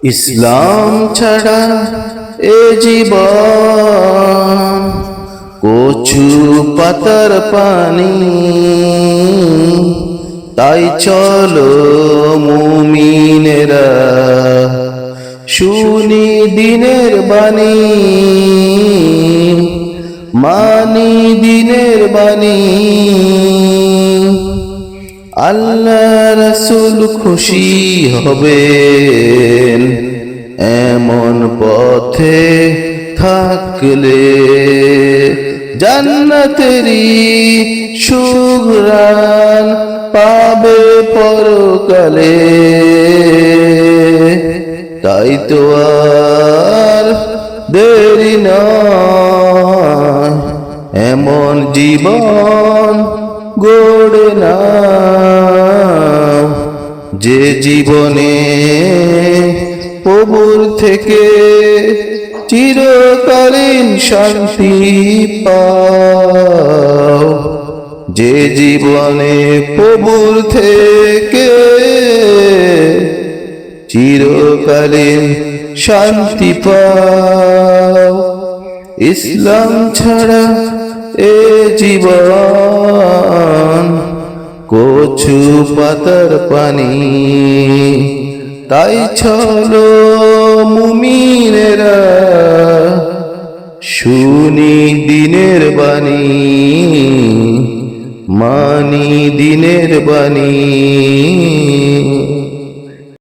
ইসলাম ছাড়া এ জীবন কচু পাতার পানি। তাই চলো মুমিনেরা শুনি দিনের বাণী, মানি দিনের বাণী। আল্লাহ রাসূল খুশি হবেন এমন পথে থাকলে, জান্নাতেরই সুঘ্রাণ পাবে পরকালে। তাই তো আর দেরি নয়, এমন জীবন গড়ে নাও যে জীবনে প্রভুর থেকে চিরকালীন শান্তি পাও। যে জীবনে প্রভুর থেকে চিরকালীন শান্তি পাও। ইসলাম ছাড়া এ জীবন কচু পাতার পানি। তাই চলো মুমিনেরা শুনি দিনের বাণী, মানি দিনের বাণী।